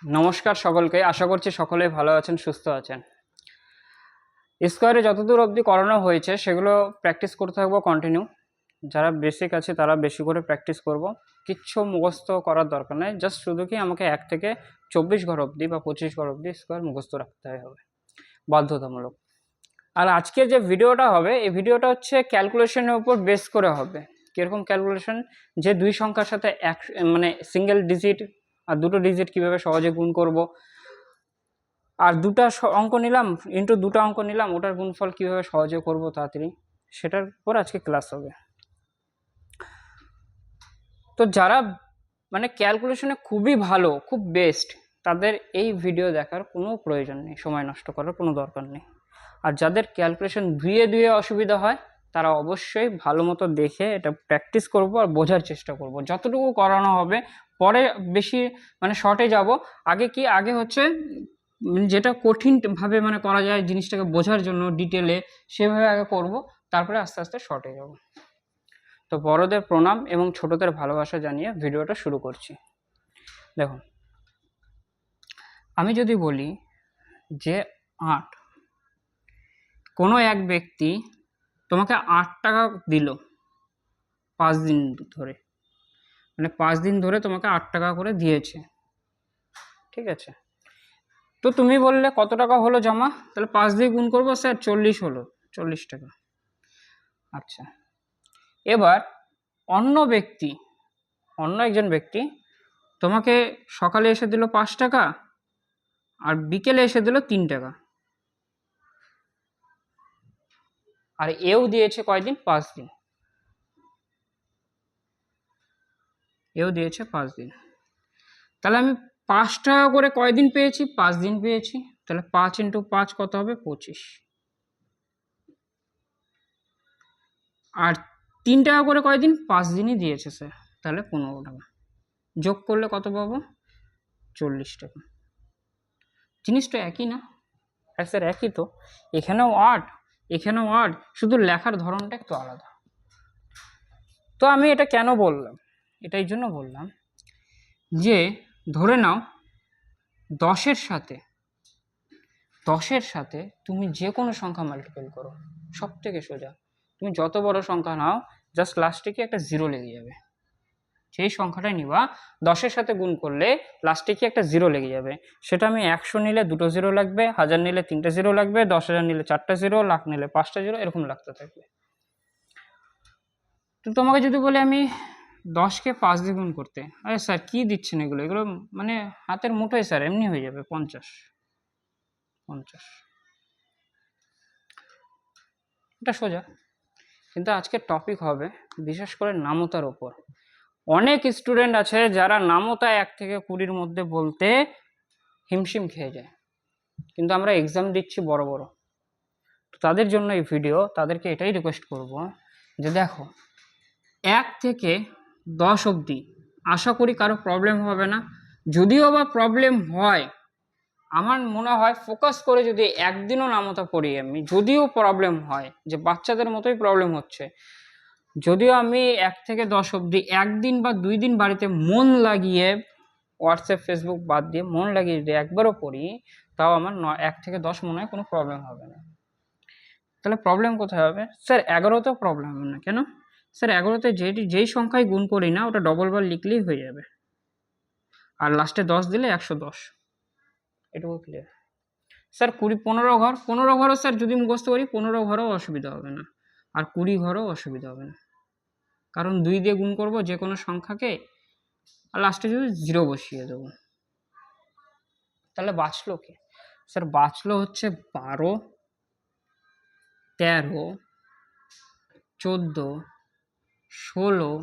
নমস্কার সকলকে, আশা করছি সকলেই ভালো আছেন, সুস্থ আছেন। স্কোয়ারে যতদূর অবধি করানো হয়েছে সেগুলো প্র্যাকটিস করতে থাকবো কন্টিনিউ। যারা বেসিক আছে তারা বেশি করে প্র্যাকটিস করব। কিচ্ছু মুখস্থ করার দরকার নেই, জাস্ট শুধু কি আমাকে 1 থেকে 24 ঘর অবধি বা 25 ঘর অবধি স্কোয়ার মুখস্থ রাখতে হবে, বাধ্যতামূলক। আর আজকের যে ভিডিওটা হবে, এই ভিডিওটা হচ্ছে ক্যালকুলেশনের উপর বেস করে হবে। কীরকম ক্যালকুলেশন? যে দুই সংখ্যার সাথে এক মানে সিঙ্গেল ডিজিট আর দুটো ডিজিট কীভাবে সহজে গুণ করব, আর দুটো অঙ্ক নিলাম ইন্টু দুটো অঙ্ক নিলাম, ওটার গুণফল কীভাবে সহজে করব তাড়াতাড়ি, সেটার উপর আজকে ক্লাস হবে। তো যারা মানে ক্যালকুলেশনে খুবই ভালো, খুব বেস্ট, তাদের এই ভিডিও দেখার কোনো প্রয়োজন নেই, সময় নষ্ট করার কোনো দরকার নেই। আর যাদের ক্যালকুলেশন ধুয়ে ধুয়ে অসুবিধা হয়, তারা অবশ্যই ভালো মতো দেখে এটা প্র্যাকটিস করব আর বোঝার চেষ্টা করব যতটুকু করানো হবে। পরে বেশি মানে শর্টে যাব। আগে হচ্ছে যেটা কঠিনভাবে মানে করা যায় জিনিসটাকে বোঝার জন্য ডিটেলে, সেভাবে আগে করব, তারপরে আস্তে আস্তে শর্টে যাব। তো বড়দের প্রণাম এবং ছোটদের ভালোবাসা জানিয়ে ভিডিওটা শুরু করছি। দেখুন, আমি যদি বলি যে 8, কোনো এক ব্যক্তি তোমাকে 8 টাকা দিল 5 দিন ধরে, মানে 5 দিন ধরে তোমাকে 8 টাকা করে দিয়েছে, ঠিক আছে? তো তুমি বললে কত টাকা হলো জমা, তাহলে 5 দিয়ে গুণ করবো, স্যার 40 হলো, 40 টাকা। আচ্ছা, এবার অন্য একজন ব্যক্তি তোমাকে সকালে এসে দিল 5 টাকা আর বিকেলে এসে দিল 3 টাকা, আর এও দিয়েছে কয়দিন? 5 দিন। এও দিয়েছে 5 দিন। তাহলে আমি 5 টাকা করে কয়দিন পেয়েছি? 5 দিন পেয়েছি। তাহলে 5 × 5 কত হবে? 25। আর 3 টাকা করে কয়দিন? 5 দিনই দিয়েছে স্যার, তাহলে 15 টাকা। যোগ করলে কত পাবো? 40 টাকা। জিনিসটা একই না? হ্যাঁ স্যার একই তো, এখানেও 8 এখানেও 8, শুধু লেখার ধরনটা একটু আলাদা। তো আমি এটা কেন বললাম? এটাই জন্য বললাম যে ধরে নাও 10-এর সাথে তুমি যে কোনো সংখ্যা মাল্টিপল করো, সব থেকে সোজা। তুমি যত বড় সংখ্যা নাও, জাস্ট লাস্টে কি একটা 0 লেগে যাবে। সেই সংখ্যাটাই নিবা, 10-এর সাথে গুণ করলে লাস্টে কি একটা 0 লেগে যাবে। সেটা আমি 100 নিলে 2টো 0 লাগবে, 1000 নিলে 3টে 0 লাগবে, 10,000 নিলে 4টে 0, লাখ নিলে 5টা 0, এরকম লাগতে থাকবে। তো তোমাকে যদি বলে আমি 10কে 5 দিয়ে গুণ করতে, আরে স্যার কী দিচ্ছেন এগুলো মানে হাতের মুঠোয় স্যার, এমনি হয়ে যাবে 50। এটা সোজা। কিন্তু আজকের টপিক হবে বিশেষ করে নামতার ওপর। অনেক স্টুডেন্ট আছে যারা নামতা 1 থেকে 20-র মধ্যে বলতে হিমশিম খেয়ে যায়, কিন্তু আমরা এক্সাম দিচ্ছি বড় বড়। তাদের জন্য এই ভিডিও, তাদেরকে এটাই রিকোয়েস্ট করব যে দেখো, 1 থেকে 10 অবধি আশা করি কারো প্রবলেম হবে না। যদিও বা প্রবলেম হয়, আমার মনে হয় ফোকাস করে যদি একদিনও নামতা পড়ি আমি, যদিও প্রবলেম হয় যে বাচ্চাদের মতোই প্রবলেম হচ্ছে, যদিও আমি 1 থেকে 10 অবধি একদিন বা 2 দিন বাড়িতে মন লাগিয়ে, হোয়াটসঅ্যাপ ফেসবুক বাদ দিয়ে মন লাগিয়ে যদি একবারও পড়ি, তাও আমার 1 থেকে 10 মনে হয় কোনো প্রবলেম হবে না। তাহলে প্রবলেম কোথায় হবে? স্যার 11তেও প্রবলেম হবে না কেন? স্যার 11তে যেই সংখ্যায় গুণ করি না, ওটা ডবল বার লিখলেই হয়ে যাবে, আর লাস্টে 10 দিলে 110। এটুকু ক্লিয়ার? স্যার 15 ঘর, 15 ঘরও স্যার যদি মুখস্থ করি 15 ঘরও অসুবিধা হবে না, আর 20 ঘরও অসুবিধা হবে না, কারণ 2 দিয়ে গুণ করব যে কোনো সংখ্যাকে, আর লাস্টে যদি 0 বসিয়ে দেবো। তাহলে বাঁচলো কে? স্যার বাঁচলো হচ্ছে 12, 13, 14, 16,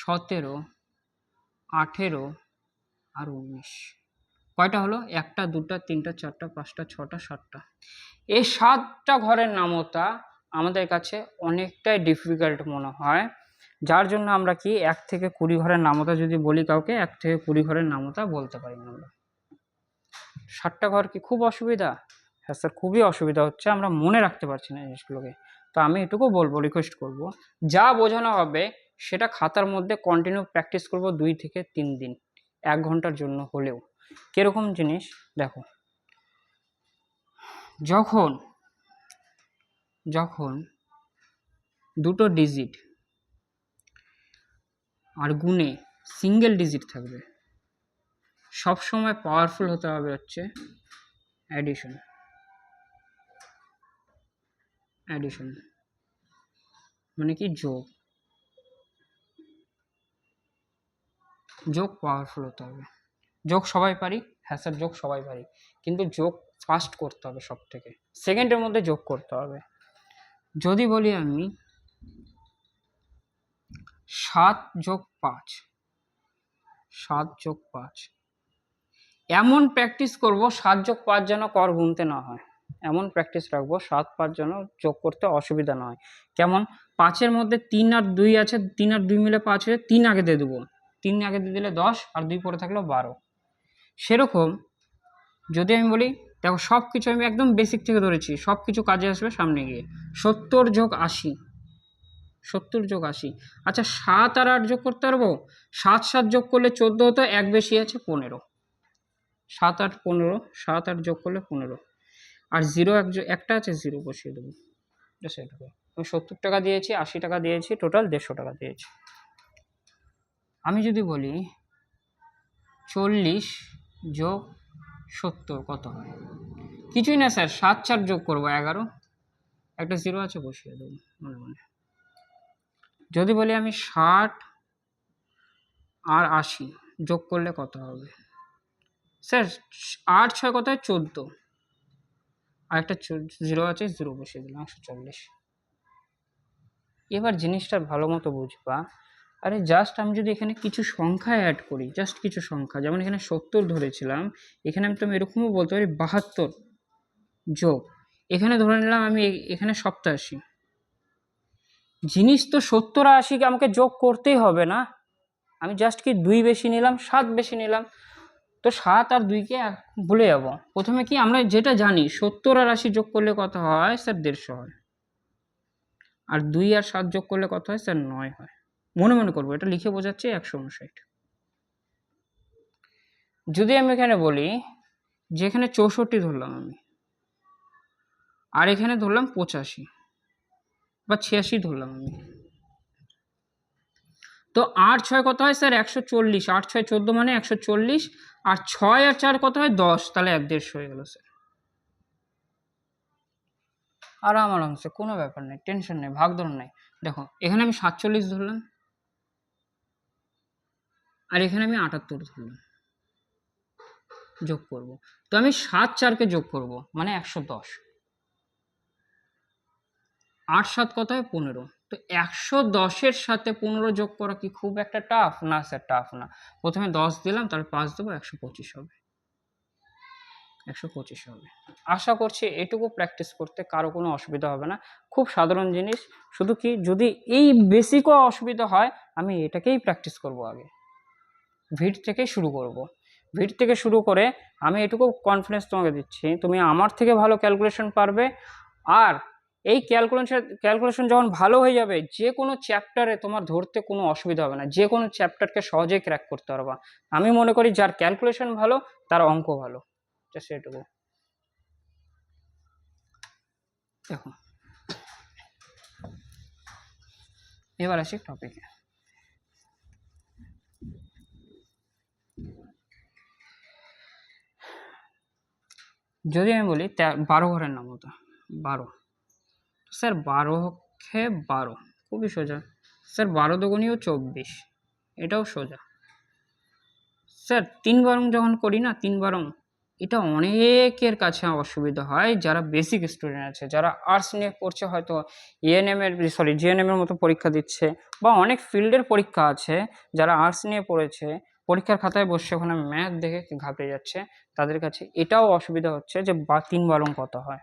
17, 18 আর 19। কয়টা হলো? 1টা 2টা 3টা 4টা 5টা 6টা 7টা। এই 7টা ঘরের নামতা আমাদের কাছে অনেকটাই ডিফিকাল্ট মনে হয়, যার জন্য আমরা কি 1 থেকে 20 ঘরের নামতা যদি বলি কাউকে, 1 থেকে 20 ঘরের নামতা বলতে পারি না আমরা। 7টা ঘর কি খুব অসুবিধা? হ্যাঁ স্যার খুবই অসুবিধা হচ্ছে, আমরা মনে রাখতে পারছি না জিনিসগুলোকে। তো আমি এটুকু বলবো, রিকোয়েস্ট করব, যা বোঝানো হবে সেটা খাতার মধ্যে কন্টিনিউ প্র্যাকটিস করব 2 থেকে 3 দিন। 1 ঘন্টার জন্য হলেও। কিরকম জিনিস দেখো, যখন যখন দুটো ডিজিট আর গুণে সিঙ্গেল ডিজিট থাকবে, সবসময় পাওয়ারফুল হতে হবে হচ্ছে অ্যাডিশন। অ্যাডিশন মানে কি? যোগ। যোগ পাওয়ারফুল হতে হবে। যোগ সবাই পারি, হ্যাঁ স্যার যোগ সবাই পারি, কিন্তু যোগ ফাস্ট করতে হবে, সব থেকে সেকেন্ডের মধ্যে যোগ করতে হবে। যদি বলি আমি 7 যোগ 5, 7 যোগ 5, এমন প্র্যাকটিস করব 7 যোগ 5 যেন কর গুনতে না হয়, এমন প্র্যাকটিস রাখবো 7 5 যেন যোগ করতে অসুবিধা না হয়। কেমন? 5-এর মধ্যে 3 আর 2 আছে, 3 আর 2 মিলে 5 হয়ে 3 আগে দিয়ে দেবো, 3 আগে দিয়ে দিলে 10 আর 2 পরে থাকলো 12। সেরকম যদি আমি বলি, দেখো সব কিছু আমি একদম বেসিক থেকে ধরেছি, সব কিছু কাজে আসবে সামনে গিয়ে। 70 যোগ 80, 70 যোগ 80। আচ্ছা 7 আর 8 যোগ করতে পারবো? 7 7 যোগ করলে 14 হতো, এক বেশি আছে 15। 7 8 15, 7 8 যোগ করলে 15, আর 0 একটা আছে, 0 বসিয়ে দেবো। সেটুকু। আমি 70 টাকা দিয়েছি, 80 টাকা দিয়েছি, টোটাল 150 টাকা দিয়েছি। আমি যদি বলি 40 যোগ 70 কত হয়? কিছুই না স্যার, 7 4 যোগ করবো 11, একটা 0 আছে বসিয়ে দেবো মনে মনে। যদি বলি আমি 60 আর 80 যোগ করলে কত হবে? স্যার 8 6 কত হয়? 14, আর একটা 0 আছে, 0 বসিয়ে দিলাম, 140। এবার জিনিসটা ভালো মতো বুঝবা। আরে জাস্ট আমি যদি এখানে কিছু সংখ্যা অ্যাড করি, জাস্ট কিছু সংখ্যা, যেমন এখানে 70 ধরেছিলাম, এখানে আমি এরকমও বলতে পারি 72 যোগ, এখানে ধরে নিলাম আমি এখানে 87। জিনিস তো 70 আর 80 আমাকে যোগ করতেই হবে না, আমি জাস্ট কি 2 বেশি নিলাম, 7 বেশি নিলাম, তো 7 আর 2কে ভুলে যাব। প্রথমে কি আমরা যেটা জানি 70 আর 80 যোগ করলে কত হয় স্যার? 150 হয়। আর 2 আর 7 যোগ করলে কত হয় স্যার? 9 হয়। মনে মনে করবো, এটা লিখে বোঝাচ্ছে 159। যদি আমি এখানে বলি যে এখানে 64 ধরলাম আমি, আর এখানে ধরলাম 85 বা 86 ধরলাম আমি, তো 8 6 কত হয় স্যার? 140, 8 6 14 মানে 140, আর 6 আর 4 কত হয়? 10, তাহলে 150 হয়ে গেল স্যার। আরামসে, কোনো ব্যাপার নেই, টেনশন নেই, ভাগ ধরুন নাই। দেখো এখানে আমি 47 ধরলাম, আর এখানে আমি 78 ধরলাম, যোগ করব। তো আমি 7 4কে যোগ করব মানে 110, 8 7 কত হয়? 15। তো 110-এর সাথে 15 যোগ করা কি খুব একটা টাফ? না স্যার, টাফ না। প্রথমে 10 দিলাম, তারপর 5 দেবো, 125 হবে, 125 হবে। আশা করছি এটুকু প্র্যাকটিস করতে কারো কোনো অসুবিধা হবে না, খুব সাধারণ জিনিস। শুধু কি, যদি এই বেসিকও অসুবিধা হয়, আমি এটাকেই প্র্যাকটিস করব আগে, ভিট থেকে শুরু করব। ভিট থেকে শুরু করে আমি এটুকু কনফিডেন্স তোমাকে দিচ্ছি, তুমি আমার থেকে ভালো ক্যালকুলেশন পারবে। আর এই ক্যালকুলেশন যখন ভালো হয়ে যাবে, যে কোনো চ্যাপ্টারে তোমার ধরতে কোনো অসুবিধা হবে না, যে কোনো চ্যাপ্টারকে সহজেই ক্র্যাক করতে পারবা। আমি মনে করি যার ক্যালকুলেশন ভালো তার অঙ্ক ভালো, সেটুকু। দেখো এবার আসি টপিকে। যদি আমি বলি 12 ঘরের নামতা, 12, স্যার 12 12 খুবই সোজা। স্যার 12 দুগুণেও 24, এটাও সোজা। স্যার 3 বারং যখন করি না, 3 বারং, এটা অনেকের কাছে অসুবিধা হয়, যারা বেসিক স্টুডেন্ট আছে, যারা আর্টস নিয়ে পড়ছে, হয়তো জিএনএম এর মতো পরীক্ষা দিচ্ছে, বা অনেক ফিল্ডের পরীক্ষা আছে, যারা আর্টস নিয়ে পড়েছে, পরীক্ষার খাতায় বসে ওখানে ম্যাথ দেখে ঘাবড়ে যাচ্ছে, তাদের কাছে এটাও অসুবিধা হচ্ছে যে 3 বারং কত হয়।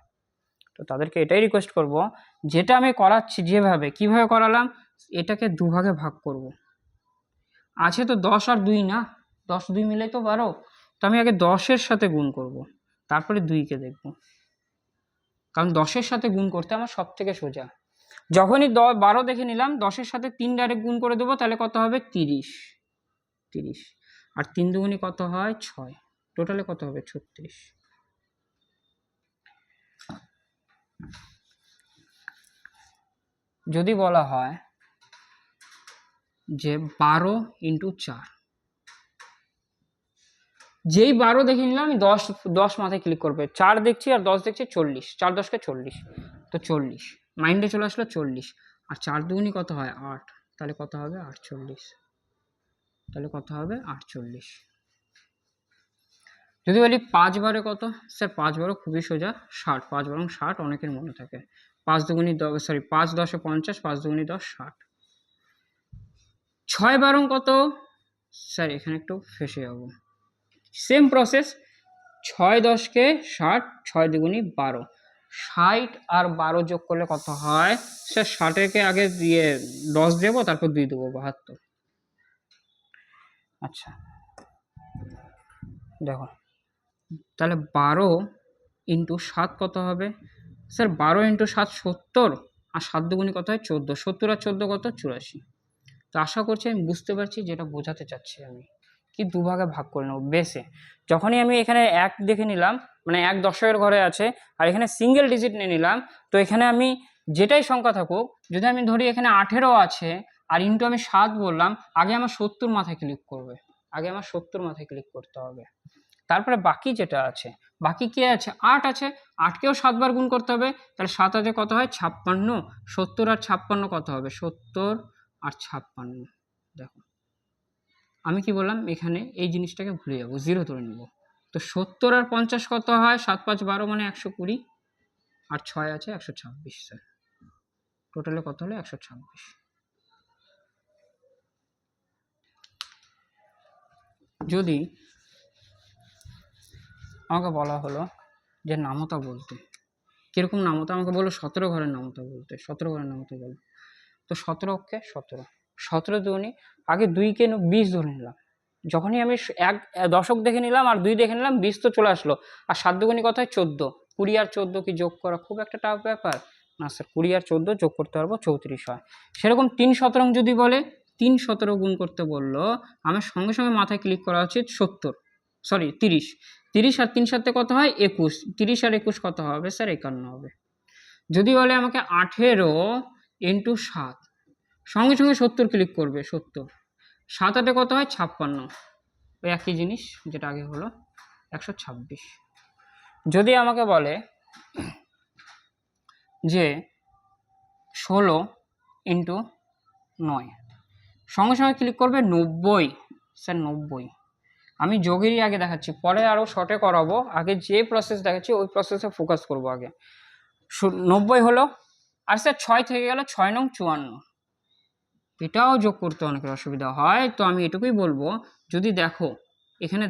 তো তাদেরকে এটাই রিকোয়েস্ট করব, যেটা আমি করাচ্ছি যেভাবে, কিভাবে করালাম, এটাকে দুভাগে ভাগ করব। আছে তো 10 আর 2 না, 10 2 মিলে তো 12, তো আমি আগে 10-এর সাথে গুণ করব, তারপরে 2কে দেখব, কারণ 10-এর সাথে গুণ করতে আমার সব থেকে সোজা। যখনই 12 দেখে নিলাম, 10-এর সাথে 3 ডাইরেক্ট গুণ করে দেবো, তাহলে কত হবে? 30। 30, আর 3 দুগুণি কত হয় 6, টোটালে কত হবে 36। যদি বলা হয় যে 12 × 4, যেই 12 দেখে নিলাম আমি 10 মাথায় ক্লিক করবে, 4 দেখছি আর 10 দেখছি 40, 4 10 কে 40, তো 40 মাইন্ডে চলে আসলো 40, আর 4 দুগুণি কত হয় 8, তাহলে কত হবে 48, তাহলে কত হবে 48। যদি বলি 5 বারে কত, স্যার 5 বারও খুবই সোজা 60, 5 বারং 60 অনেকের মনে থাকে, 5 দুগুণি 10, সরি 5 10 এ 50, 5 দুগুণি 10 60। 6 বারং কত, স্যার এখানে একটু ফেসে যাবো, সেম প্রসেস, 6 10 কে 60, 6 দুগুণি 12, 60 আর 12 যোগ করলে কত হয়, স্যার 60 কে আগে দিয়ে 10 দেবো তারপর 2 দেবো, 72। আচ্ছা দেখো তাহলে 12 × 7 কত হবে, স্যার 12 × 7 70, আর 7 দুগুণি কত হয় 14, 70 আর 14 কত 84। তো আশা করছি আমি বুঝতে পারছি যেটা বোঝাতে চাচ্ছি আমি, কি দুভাগে ভাগ করে নেব বেসে। যখনই আমি এখানে 1 দেখে নিলাম, মানে 1 দশকের ঘরে আছে আর এখানে সিঙ্গেল ডিজিট নিয়ে নিলাম, তো এখানে আমি যেটাই সংখ্যা থাকুক, যদি আমি ধরি এখানে 18 আছে আর ইন্টু আমি 7 বললাম, আগে আমার 70 মাথায় ক্লিক করবে, আগে আমার 70 মাথায় ক্লিক করতে হবে। তারপরে বাকি যেটা আছে, বাকি কে আছে 8 আছে, 8কেও 7 বার গুণ করতে হবে, তাহলে 7 আছে কত হয় 56, 70 আর 56 কত হবে 70 আর 56। দেখো আমি কি বললাম, এখানে এই জিনিসটাকে ভুলে যাবো, 0 ধরে নিব, তো 70 আর 50 কত হয় 7 5 12 মানে 120, আর 6 আছে 126, স্যার টোটালে কত হলো 126। যদি আমাকে বলা হলো যে নামতা বলতে, কিরকম নামতা, আমাকে বলো 17 ঘরের নামতা বলতে, 17 ঘরের নামতা বলো, তো 17 কে 17, 17 দুগুণি আগে 2কে 20 ধরে নিলাম, যখনই আমি 1 দশক দেখে নিলাম আর 2 দেখে নিলাম 20 তো চলে আসলো, আর 7 দুগুণি কত হয় 14, 20 আর 14 কি যোগ করা খুব একটা টাফ ব্যাপার না স্যার, 20 আর 14 যোগ করতে পারবো 34 হয়। সেরকম 3 17 যদি বলে, 3 17 গুণ করতে বললো, আমার সঙ্গে সঙ্গে মাথায় ক্লিক করা উচিত 70, সরি 30, 30 আর 3 সাথে কত হয় 21, 30 আর 21 কত হবে স্যার 51 হবে। যদি বলে আমাকে 18 × 7, সঙ্গে সঙ্গে 70 ক্লিক করবে, 70, 7 8 কত হয় 56, ওই একই জিনিস যেটা আগে হলো 126। যদি আমাকে বলে যে 16 × 9, সঙ্গে সঙ্গে ক্লিক করবে 90, স্যার 90, আমি যোগেরই আগে দেখাচ্ছি, পরে আরও শর্টে করাবো, আগে যে প্রসেস দেখাচ্ছি ওই প্রসেসে ফোকাস করবো আগে। 90 হলো, আর স্যার 6 থেকে গেল 6 নং 54, এটাও যোগ করতে অনেকের অসুবিধা হয়, তো আমি এটুকুই বলবো, যদি দেখো এখানে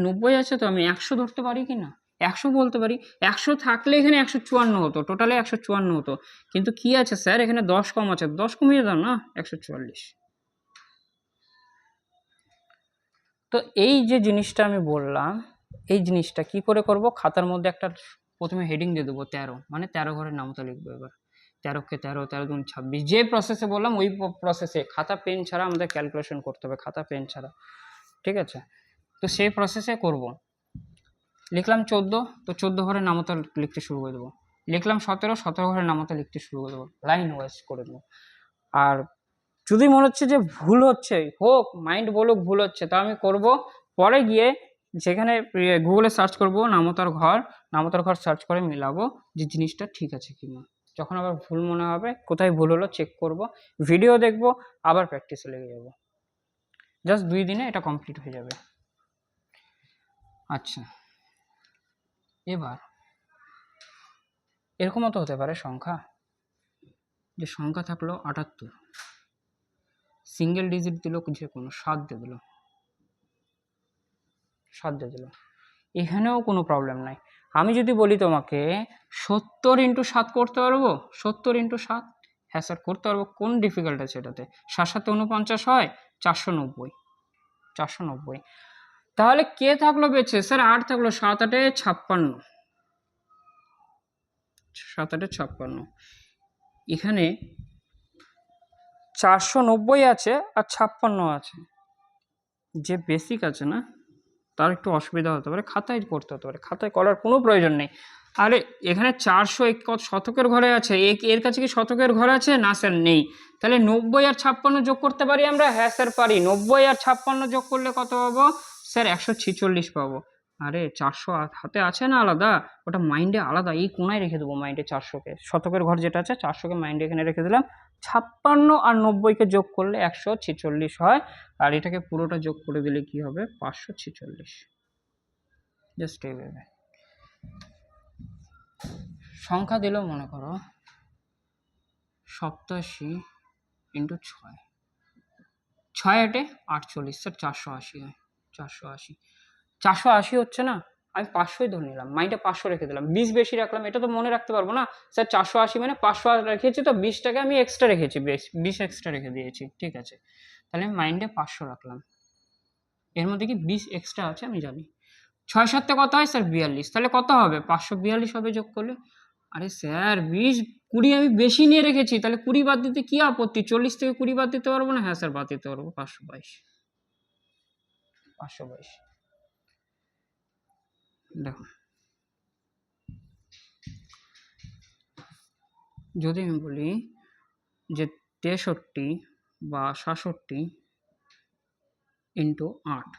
90 আছে, তো আমি 100 ধরতে পারি কি না, 100 বলতে পারি, 100 থাকলে এখানে 154 হতো, টোটালে 154 হতো, কিন্তু কি আছে স্যার এখানে 10 কম আছে, 10 কমিয়ে দাও না 144। তো এই যে জিনিসটা আমি বললাম, এই জিনিসটা কি করে করব, খাতার মধ্যে একটা প্রথমে হেডিং দিয়ে দেবো 13, মানে 13 ঘরের নামতা লিখবো। এবার 13 কে 13, 13 দুগুণ 26, যে প্রসেসে বললাম ওই প্রসেসে, খাতা পেন ছাড়া আমাদের ক্যালকুলেশন করতে হবে, খাতা পেন ছাড়া, ঠিক আছে, তো সেই প্রসেসে করব। লিখলাম 14, তো 14 ঘরের নামতা লিখতে শুরু করে দেবো, লিখলাম 17, 17 ঘরের নামতা লিখতে শুরু করে দেবো, লাইন ওয়াইজ করে দেবো। আর যদি মনে হচ্ছে যে ভুল হচ্ছে, হোক মাইন্ড বলুক ভুল হচ্ছে, তা আমি করব পরে গিয়ে যেখানে গুগলে সার্চ করব নামতার ঘর সার্চ করে মিলাবো যে জিনিসটা ঠিক আছে কিনা, যখন আবার ভুল মনে হবে কোথায় ভুল হলো চেক করব, ভিডিও দেখব, আবার প্র্যাকটিসে লেগে যাব, জাস্ট 2 দিনে এটা কমপ্লিট হয়ে যাবে। আচ্ছা এবার এরকমও তো হতে পারে সংখ্যা, যে সংখ্যা থাকলো 78, সিঙ্গেল ডিজিট দিল যে কোনো 7 দিয়ে দিল, 7 দিয়ে দিল, এখানেও কোনো প্রবলেম নাই। আমি যদি বলি তোমাকে 70 × 7 করতে পারবো, 70 × 7, হ্যাঁ স্যার করতে পারবো, কোন ডিফিকাল্ট আছে এটাতে, 7 7 49 হয় 490, 490, তাহলে কে থাকলো বেঁচে, স্যার 8 থাকলো, 7 8 56, 7 8 56, এখানে 490 আছে আর 56 আছে, যে বেসিক আছে না তার একটু অসুবিধা হতে পারে, খাতায় করতে হতে পারে, খাতায় করার কোনো প্রয়োজন নেই। আরে এখানে 400 শতকের ঘরে আছে, এর কাছে কি শতকের ঘর আছে? না স্যার নেই। তাহলে 90 আর 56 যোগ করতে পারি আমরা? হ্যাঁ স্যার পারি। 90 আর 56 যোগ করলে কত পাবো স্যার? 146 পাবো। আরে 400 হাতে আছে না আলাদা, ওটা মাইন্ডে আলাদা, এই কোনায় রেখে দেবো মাইন্ডে 400কে, শতকের ঘর যেটা আছে 400কে মাইন্ডে এখানে রেখে দিলাম। 56 আর 90কে যোগ করলে 146 হয়, আর এটাকে পুরোটা যোগ করে দিলে কি হবে? 546। জাস্ট এইভাবে সংখ্যা দিলেও মনে করো 87 ইন্টু 6, 6 আটে 48, স্যার 480 হয়। 480, 480 হচ্ছে না, আমি 500ই ধরে নিলাম, মাইন্ডে 500 রেখে দিলাম, 20 বেশি রাখলাম, এটা তো মনে রাখতে পারবো না স্যার। 480 মানে 500 রেখেছি, তো 20টাকে আমি এক্সট্রা রেখেছি, 20 এক্সট্রা রেখে দিয়েছি, ঠিক আছে। তাহলে আমি মাইন্ডে 500 রাখলাম, এর মধ্যে কি 20 এক্সট্রা আছে আমি জানি। 6 7 কত হয় স্যার? 42। তাহলে কত হবে? 542 হবে যোগ করলে। আরে স্যার 20 20 আমি বেশি নিয়ে রেখেছি, তাহলে 20 বাদ দিতে কি আপত্তি? 40 থেকে 20 বাদ দিতে পারবো না? হ্যাঁ স্যার বাদ দিতে পারবো। 522, 522। দেখো যদি আমি বলি যে 63 বা 67 ইন্টু 8,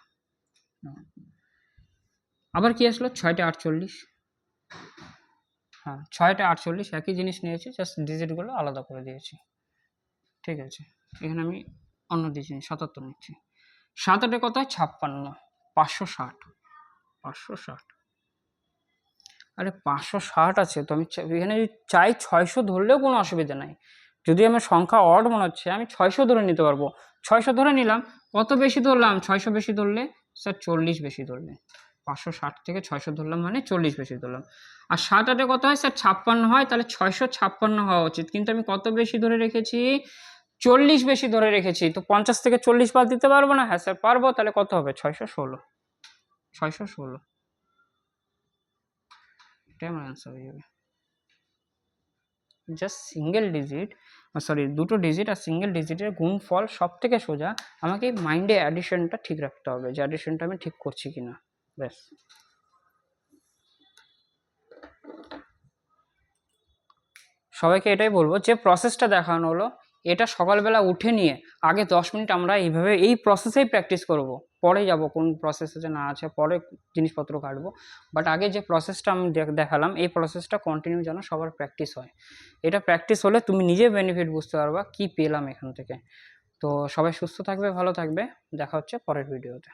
আবার কি আসলো? 6টা 48। হ্যাঁ 6টা 48, একই জিনিস নিয়েছি, জাস্ট ডিজিটগুলো আলাদা করে দিয়েছি, ঠিক আছে। এখানে আমি অন্য দিয়েছি 77 নিচ্ছি। 7 8 কত হয়? 56, 560, 560। আরে 560 আছে তো, আমি এখানে চাই 600 ধরলেও কোনো অসুবিধা নাই। যদি আমার সংখ্যা অড মনে হচ্ছে আমি 600 ধরে নিতে পারবো। 600 ধরে নিলাম, কত বেশি ধরলাম? 600 বেশি ধরলে স্যার 40 বেশি ধরলে, 560 থেকে 600 ধরলাম মানে 40 বেশি ধরলাম। আর 7 8 কত হয় স্যার? 56 হয়, তাহলে 656 হওয়া উচিত, কিন্তু আমি কত বেশি ধরে রেখেছি? 40 বেশি ধরে রেখেছি, তো 50 থেকে 40 বাদ দিতে পারবো না? হ্যাঁ স্যার পারবো। তাহলে কত হবে? 616, 616, এটাই আমার অ্যান্সার হয়ে যাবে। জাস্ট সিঙ্গেল ডিজিট, সরি দুটো ডিজিট আর সিঙ্গেল ডিজিটের গুণফল সব থেকে সোজা। আমাকে মাইন্ডে অ্যাডিশনটা ঠিক রাখতে হবে, যে অ্যাডিশনটা আমি ঠিক করছি কিনা, ব্যাস। সবাইকে এটাই বলবো, যে প্রসেসটা দেখানো হলো এটা সকালবেলা উঠে নিয়ে আগে 10 মিনিট আমরা এইভাবে এই প্রসেসেই প্র্যাকটিস করব। পরে যাব কোন প্রসেস আছে না আছে, পরে জিনিসপত্র কাটবো, বাট আগে যে প্রসেসটা আমি দেখালাম এই প্রসেসটা কন্টিনিউ যেন সবার প্র্যাকটিস হয়। এটা প্র্যাকটিস হলে তুমি নিজে বেনিফিট বুঝতে পারবা কি পেলাম এখান থেকে। তো সবাই সুস্থ থাকবে, ভালো থাকবে, দেখা হচ্ছে পরের ভিডিওতে।